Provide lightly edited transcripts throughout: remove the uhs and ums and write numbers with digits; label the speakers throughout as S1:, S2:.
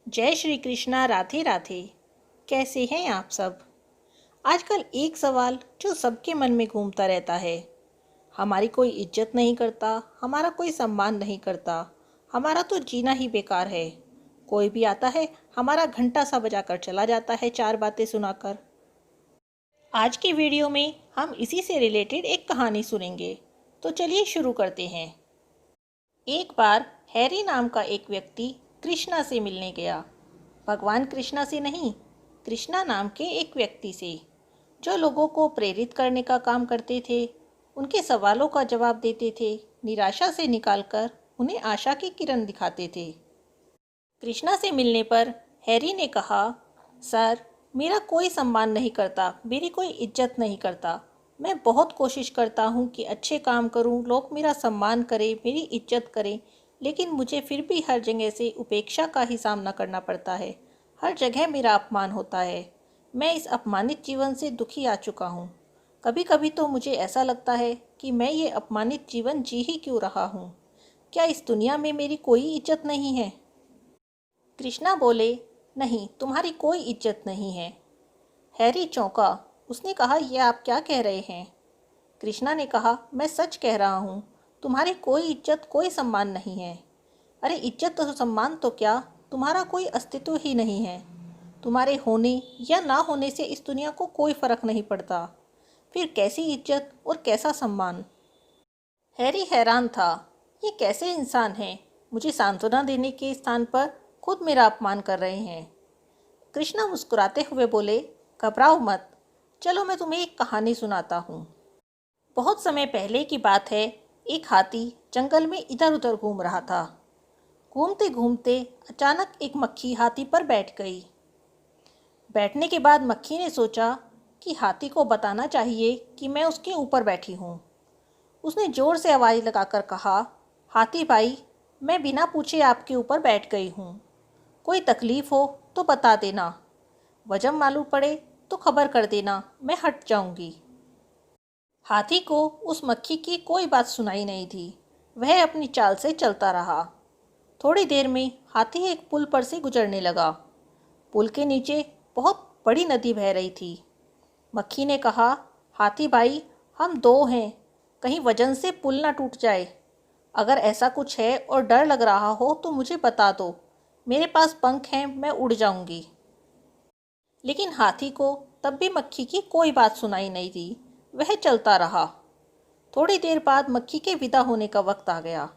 S1: जय श्री कृष्णा। राधे राधे। कैसे हैं आप सब? आजकल एक सवाल जो सबके मन में घूमता रहता है, हमारी कोई इज्जत नहीं करता, हमारा कोई सम्मान नहीं करता, हमारा तो जीना ही बेकार है। कोई भी आता है, हमारा घंटा सा बजाकर चला जाता है, चार बातें सुनाकर। आज की वीडियो में हम इसी से रिलेटेड एक कहानी सुनेंगे। तो चलिए शुरू करते हैं। एक बार हैरी नाम का एक व्यक्ति कृष्णा से मिलने गया। भगवान कृष्णा से नहीं, कृष्णा नाम के एक व्यक्ति से, जो लोगों को प्रेरित करने का काम करते थे, उनके सवालों का जवाब देते थे, निराशा से निकालकर उन्हें आशा की किरण दिखाते थे। कृष्णा से मिलने पर हैरी ने कहा, सर, मेरा कोई सम्मान नहीं करता, मेरी कोई इज्जत नहीं करता। मैं बहुत कोशिश करता हूँ कि अच्छे काम करूँ, लोग मेरा सम्मान करें, मेरी इज्जत करें, लेकिन मुझे फिर भी हर जगह से उपेक्षा का ही सामना करना पड़ता है। हर जगह मेरा अपमान होता है। मैं इस अपमानित जीवन से दुखी आ चुका हूँ। कभी कभी तो मुझे ऐसा लगता है कि मैं ये अपमानित जीवन जी ही क्यों रहा हूँ। क्या इस दुनिया में मेरी कोई इज्जत नहीं है? कृष्णा बोले, नहीं, तुम्हारी कोई इज्जत नहीं है। हैरी चौंका। उसने कहा, यह आप क्या कह रहे हैं? कृष्णा ने कहा, मैं सच कह रहा हूँ। तुम्हारी कोई इज्जत, कोई सम्मान नहीं है। अरे इज्जत और सम्मान तो क्या, तुम्हारा कोई अस्तित्व ही नहीं है। तुम्हारे होने या ना होने से इस दुनिया को कोई फर्क नहीं पड़ता। फिर कैसी इज्जत और कैसा सम्मान? हैरी हैरान था। ये कैसे इंसान हैं? मुझे सांत्वना देने के स्थान पर खुद मेरा अपमान कर रहे हैं। कृष्णा मुस्कुराते हुए बोले, घबराओ मत, चलो मैं तुम्हें एक कहानी सुनाता हूँ। बहुत समय पहले की बात है। एक हाथी जंगल में इधर उधर घूम रहा था। घूमते घूमते अचानक एक मक्खी हाथी पर बैठ गई। बैठने के बाद मक्खी ने सोचा कि हाथी को बताना चाहिए कि मैं उसके ऊपर बैठी हूँ। उसने ज़ोर से आवाज़ लगाकर कहा, हाथी भाई, मैं बिना पूछे आपके ऊपर बैठ गई हूँ। कोई तकलीफ़ हो तो बता देना, वजह मालूम पड़े तो खबर कर देना, मैं हट जाऊंगी। हाथी को उस मक्खी की कोई बात सुनाई नहीं थी। वह अपनी चाल से चलता रहा। थोड़ी देर में हाथी एक पुल पर से गुजरने लगा। पुल के नीचे बहुत बड़ी नदी बह रही थी। मक्खी ने कहा, हाथी भाई, हम दो हैं, कहीं वजन से पुल ना टूट जाए। अगर ऐसा कुछ है और डर लग रहा हो तो मुझे बता दो, मेरे पास पंख हैं, मैं उड़ जाऊंगी। लेकिन हाथी को तब भी मक्खी की कोई बात सुनाई नहीं दी। वह चलता रहा। थोड़ी देर बाद मक्खी के विदा होने का वक्त आ गया।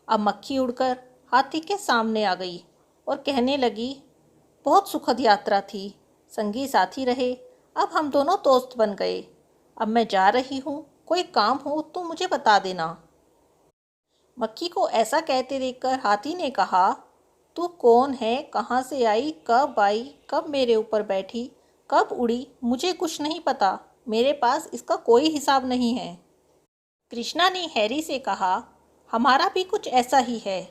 S1: अब मक्खी उड़कर हाथी के सामने आ गई और कहने लगी, बहुत सुखद यात्रा थी, संगी साथी रहे, अब हम दोनों दोस्त बन गए। अब मैं जा रही हूँ, कोई काम हो तो मुझे बता देना। मक्खी को ऐसा कहते देखकर हाथी ने कहा, तू कौन है, कहाँ से आई, कब मेरे ऊपर बैठी, कब उड़ी, मुझे कुछ नहीं पता। मेरे पास इसका कोई हिसाब नहीं है। कृष्णा ने हैरी से कहा, हमारा भी कुछ ऐसा ही है।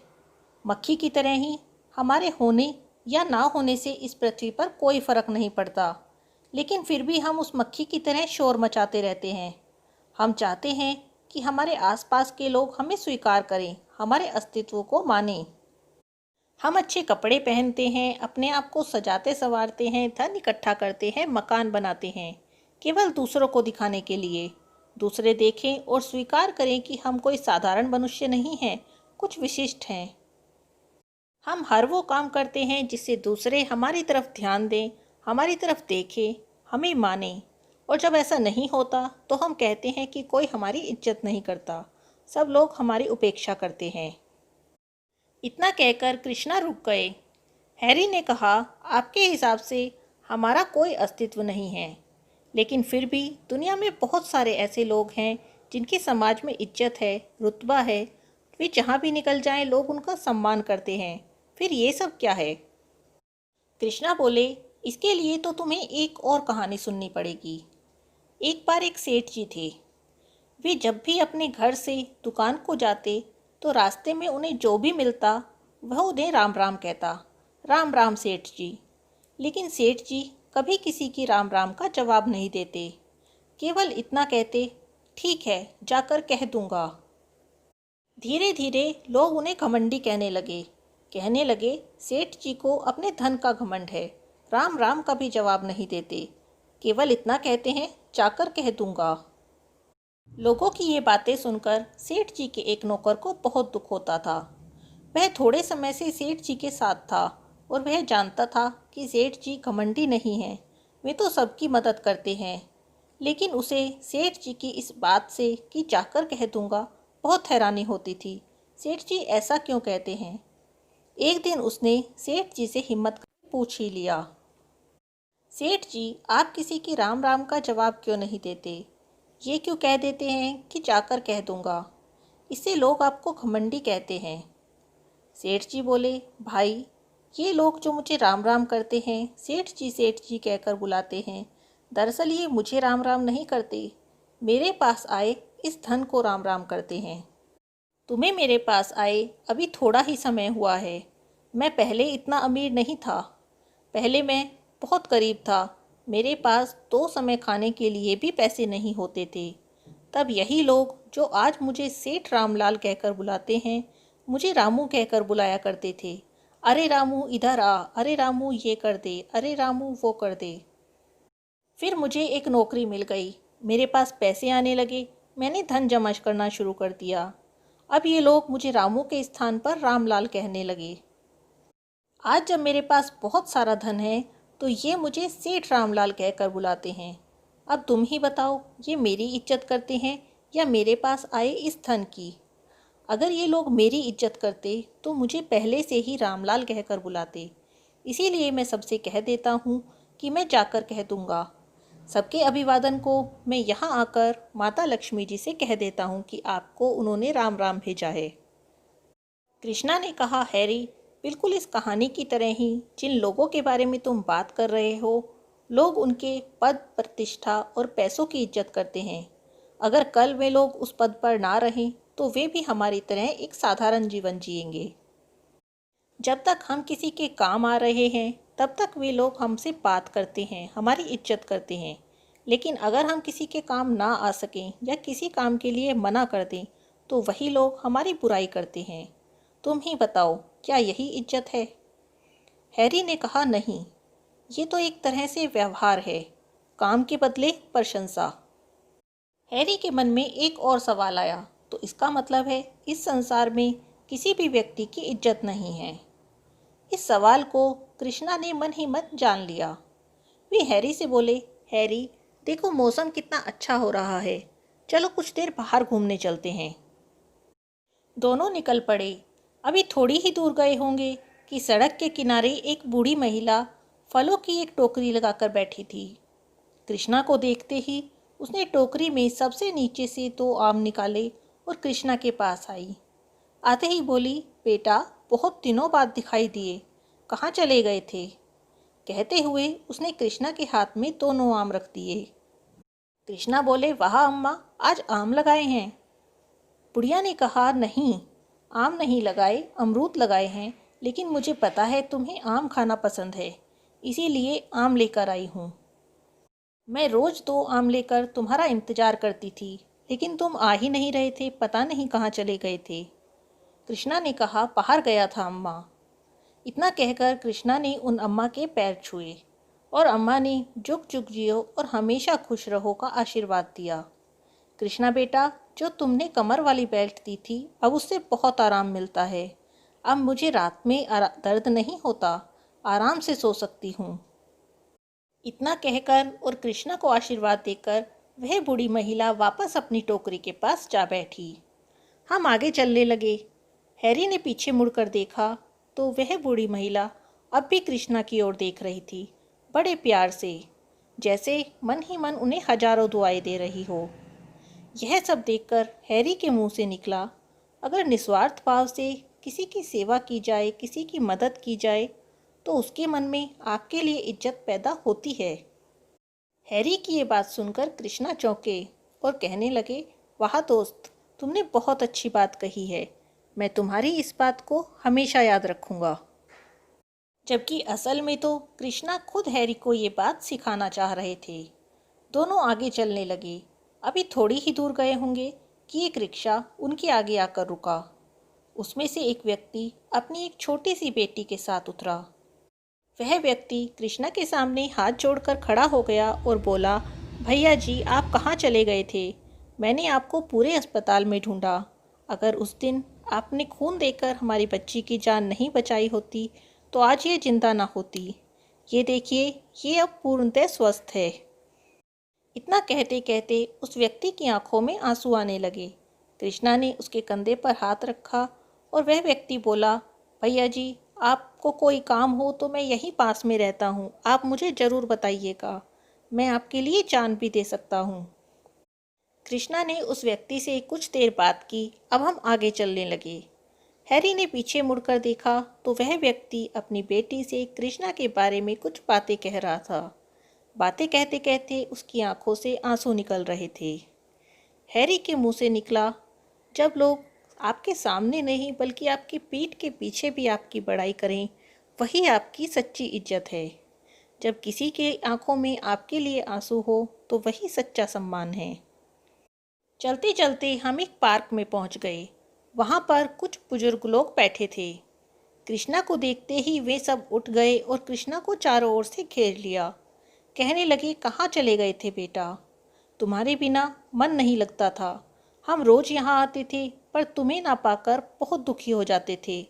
S1: मक्खी की तरह ही हमारे होने या ना होने से इस पृथ्वी पर कोई फ़र्क नहीं पड़ता, लेकिन फिर भी हम उस मक्खी की तरह शोर मचाते रहते हैं। हम चाहते हैं कि हमारे आसपास के लोग हमें स्वीकार करें, हमारे अस्तित्व को मानें। हम अच्छे कपड़े पहनते हैं, अपने आप को सजाते संवारते हैं, धन इकट्ठा करते हैं, मकान बनाते हैं, केवल दूसरों को दिखाने के लिए। दूसरे देखें और स्वीकार करें कि हम कोई साधारण मनुष्य नहीं हैं, कुछ विशिष्ट हैं। हम हर वो काम करते हैं जिससे दूसरे हमारी तरफ ध्यान दें, हमारी तरफ देखें, हमें मानें। और जब ऐसा नहीं होता तो हम कहते हैं कि कोई हमारी इज्जत नहीं करता, सब लोग हमारी उपेक्षा करते हैं। इतना कहकर कृष्णा रुक गए। हैरी ने कहा, आपके हिसाब से हमारा कोई अस्तित्व नहीं है, लेकिन फिर भी दुनिया में बहुत सारे ऐसे लोग हैं जिनकी समाज में इज्जत है, रुतबा है। वे जहाँ भी निकल जाएं, लोग उनका सम्मान करते हैं। फिर ये सब क्या है? कृष्णा बोले, इसके लिए तो तुम्हें एक और कहानी सुननी पड़ेगी। एक बार एक सेठ जी थे। वे जब भी अपने घर से दुकान को जाते तो रास्ते में उन्हें जो भी मिलता वह उन्हें राम राम कहता, राम राम सेठ जी। लेकिन सेठ जी कभी किसी की राम राम का जवाब नहीं देते, केवल इतना कहते, ठीक है, जाकर कह दूंगा। धीरे धीरे लोग उन्हें घमंडी कहने लगे। कहने लगे, सेठ जी को अपने धन का घमंड है, राम राम का भी जवाब नहीं देते, केवल इतना कहते हैं, जाकर कह दूंगा। लोगों की ये बातें सुनकर सेठ जी के एक नौकर को बहुत दुख होता था। वह थोड़े समय से सेठ जी के साथ था और वह जानता था कि सेठ जी घमंडी नहीं हैं, वे तो सबकी मदद करते हैं। लेकिन उसे सेठ जी की इस बात से कि जाकर कह दूंगा बहुत हैरानी होती थी। सेठ जी ऐसा क्यों कहते हैं? एक दिन उसने सेठ जी से हिम्मत करके पूछ ही लिया, सेठ जी, आप किसी की राम राम का जवाब क्यों नहीं देते? ये क्यों कह देते हैं कि जाकर कह दूंगा? इससे लोग आपको घमंडी कहते हैं। सेठ जी बोले, भाई, ये लोग जो मुझे राम राम करते हैं, सेठ जी कहकर बुलाते हैं, दरअसल ये मुझे राम राम नहीं करते, मेरे पास आए इस धन को राम राम करते हैं। तुम्हें मेरे पास आए अभी थोड़ा ही समय हुआ है। मैं पहले इतना अमीर नहीं था। पहले मैं बहुत गरीब था। मेरे पास 2 समय खाने के लिए भी पैसे नहीं होते थे। तब यही लोग जो आज मुझे सेठ रामलाल कहकर बुलाते हैं, मुझे रामू कहकर बुलाया करते थे। अरे रामू इधर आ, अरे रामू ये कर दे, अरे रामू वो कर दे। फिर मुझे एक नौकरी मिल गई, मेरे पास पैसे आने लगे, मैंने धन जमा करना शुरू कर दिया। अब ये लोग मुझे रामू के स्थान पर रामलाल कहने लगे। आज जब मेरे पास बहुत सारा धन है तो ये मुझे सेठ रामलाल कहकर बुलाते हैं। अब तुम ही बताओ, ये मेरी इज्जत करते हैं या मेरे पास आए इस धन की? अगर ये लोग मेरी इज्जत करते तो मुझे पहले से ही रामलाल कहकर बुलाते। इसीलिए मैं सबसे कह देता हूँ कि मैं जाकर कह दूँगा। सबके अभिवादन को मैं यहाँ आकर माता लक्ष्मी जी से कह देता हूँ कि आपको उन्होंने राम राम भेजा है। कृष्णा ने कहा, हैरी, बिल्कुल इस कहानी की तरह ही जिन लोगों के बारे में तुम बात कर रहे हो, लोग उनके पद, प्रतिष्ठा और पैसों की इज्जत करते हैं। अगर कल वे लोग उस पद पर ना रहें तो वे भी हमारी तरह एक साधारण जीवन जिएंगे। जब तक हम किसी के काम आ रहे हैं तब तक वे लोग हमसे बात करते हैं, हमारी इज्जत करते हैं। लेकिन अगर हम किसी के काम ना आ सकें या किसी काम के लिए मना कर दें तो वही लोग हमारी बुराई करते हैं। तुम ही बताओ, क्या यही इज्जत है? हैरी ने कहा, नहीं, ये तो एक तरह से व्यवहार है, काम के बदले प्रशंसा। हैरी के मन में एक और सवाल आया, तो इसका मतलब है इस संसार में किसी भी व्यक्ति की इज्जत नहीं है। इस सवाल को कृष्णा ने मन ही मन जान लिया। वे हैरी से बोले, हैरी, देखो मौसम कितना अच्छा हो रहा है, चलो कुछ देर बाहर घूमने चलते हैं। दोनों निकल पड़े। अभी थोड़ी ही दूर गए होंगे कि सड़क के किनारे एक बूढ़ी महिला फलों की एक टोकरी लगाकर बैठी थी। कृष्णा को देखते ही उसने टोकरी में सबसे नीचे से 2 आम निकाले और कृष्णा के पास आई। आते ही बोली, बेटा, बहुत दिनों बाद दिखाई दिए, कहाँ चले गए थे? कहते हुए उसने कृष्णा के हाथ में 2 आम रख दिए। कृष्णा बोले, वाह अम्मा, आज आम लगाए हैं। बुढ़िया ने कहा, नहीं, आम नहीं लगाए, अमरूद लगाए हैं, लेकिन मुझे पता है तुम्हें आम खाना पसंद है, इसीलिए आम लेकर आई हूँ। मैं रोज़ 2 आम लेकर तुम्हारा इंतज़ार करती थी, लेकिन तुम आ ही नहीं रहे थे, पता नहीं कहाँ चले गए थे। कृष्णा ने कहा, बाहर गया था अम्मा। इतना कहकर कृष्णा ने उन अम्मा के पैर छुए और अम्मा ने जुग जुग जियो और हमेशा खुश रहो का आशीर्वाद दिया। कृष्णा बेटा, जो तुमने कमर वाली बेल्ट दी थी, अब उससे बहुत आराम मिलता है। अब मुझे रात में दर्द नहीं होता, आराम से सो सकती हूँ। इतना कहकर और कृष्णा को आशीर्वाद देकर वह बूढ़ी महिला वापस अपनी टोकरी के पास जा बैठी। हम आगे चलने लगे। हैरी ने पीछे मुड़कर देखा तो वह बूढ़ी महिला अब भी कृष्णा की ओर देख रही थी, बड़े प्यार से, जैसे मन ही मन उन्हें हजारों दुआएं दे रही हो। यह सब देखकर हैरी के मुंह से निकला, अगर निस्वार्थ भाव से किसी की सेवा की जाए, किसी की मदद की जाए, तो उसके मन में आपके लिए इज्जत पैदा होती है। हैरी की ये बात सुनकर कृष्णा चौंके और कहने लगे, वाह दोस्त, तुमने बहुत अच्छी बात कही है, मैं तुम्हारी इस बात को हमेशा याद रखूँगा। जबकि असल में तो कृष्णा खुद हैरी को ये बात सिखाना चाह रहे थे। दोनों आगे चलने लगे। अभी थोड़ी ही दूर गए होंगे कि एक रिक्शा उनके आगे आकर रुका। उसमें से एक व्यक्ति अपनी एक छोटी सी बेटी के साथ उतरा। वह व्यक्ति कृष्णा के सामने हाथ जोड़कर खड़ा हो गया और बोला, भैया जी, आप कहाँ चले गए थे? मैंने आपको पूरे अस्पताल में ढूंढा। अगर उस दिन आपने खून देकर हमारी बच्ची की जान नहीं बचाई होती तो आज ये जिंदा ना होती। ये देखिए, ये अब पूर्णतः स्वस्थ है। इतना कहते कहते उस व्यक्ति की आंखों में आंसू आने लगे। कृष्णा ने उसके कंधे पर हाथ रखा और वह व्यक्ति बोला, भैया जी, आपको कोई काम हो तो मैं यहीं पास में रहता हूँ, आप मुझे ज़रूर बताइएगा, मैं आपके लिए जान भी दे सकता हूँ। कृष्णा ने उस व्यक्ति से कुछ देर बात की। अब हम आगे चलने लगे। हैरी ने पीछे मुड़कर देखा तो वह व्यक्ति अपनी बेटी से कृष्णा के बारे में कुछ बातें कह रहा था। बातें कहते कहते उसकी आंखों से आंसू निकल रहे थे। हैरी के मुंह से निकला, जब लोग आपके सामने नहीं बल्कि आपकी पीठ के पीछे भी आपकी बड़ाई करें, वही आपकी सच्ची इज्जत है। जब किसी के आंखों में आपके लिए आंसू हो तो वही सच्चा सम्मान है। चलते चलते हम एक पार्क में पहुंच गए। वहां पर कुछ बुजुर्ग लोग बैठे थे। कृष्णा को देखते ही वे सब उठ गए और कृष्णा को चारों ओर से घेर लिया। कहने लगे, कहाँ चले गए थे बेटा? तुम्हारे बिना मन नहीं लगता था। हम रोज यहाँ आते थे पर तुम्हें ना पाकर बहुत दुखी हो जाते थे।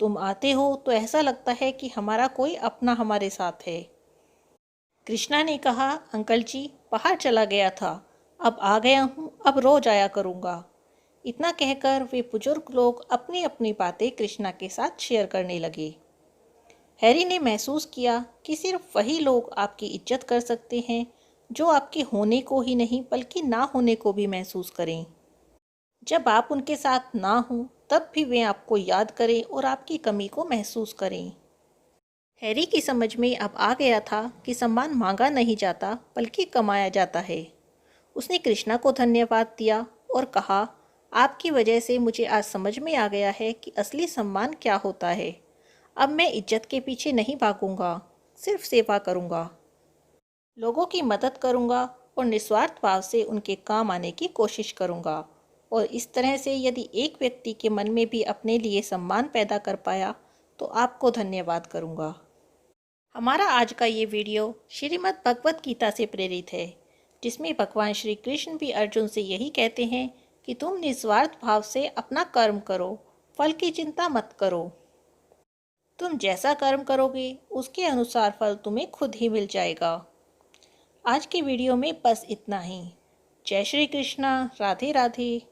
S1: तुम आते हो तो ऐसा लगता है कि हमारा कोई अपना हमारे साथ है। कृष्णा ने कहा, अंकल जी, बाहर चला गया था, अब आ गया हूँ, अब रोज आया करूँगा। इतना कहकर वे बुजुर्ग लोग अपनी अपनी बातें कृष्णा के साथ शेयर करने लगे। हैरी ने महसूस किया कि सिर्फ वही लोग आपकी इज्जत कर सकते हैं जो आपके होने को ही नहीं बल्कि ना होने को भी महसूस करें। जब आप उनके साथ ना हों तब भी वे आपको याद करें और आपकी कमी को महसूस करें। हैरी की समझ में अब आ गया था कि सम्मान मांगा नहीं जाता बल्कि कमाया जाता है। उसने कृष्णा को धन्यवाद दिया और कहा, आपकी वजह से मुझे आज समझ में आ गया है कि असली सम्मान क्या होता है। अब मैं इज्जत के पीछे नहीं भागूंगा, सिर्फ सेवा करूंगा, लोगों की मदद करूंगा और निस्वार्थ भाव से उनके काम आने की कोशिश करूंगा। और इस तरह से यदि एक व्यक्ति के मन में भी अपने लिए सम्मान पैदा कर पाया तो आपको धन्यवाद करूंगा। हमारा आज का ये वीडियो श्रीमद् भगवत गीता से प्रेरित है, जिसमें भगवान श्री कृष्ण भी अर्जुन से यही कहते हैं कि तुम निस्वार्थ भाव से अपना कर्म करो, फल की चिंता मत करो। तुम जैसा कर्म करोगे उसके अनुसार फल तुम्हें खुद ही मिल जाएगा। आज के वीडियो में बस इतना ही। जय श्री कृष्णा, राधे राधे।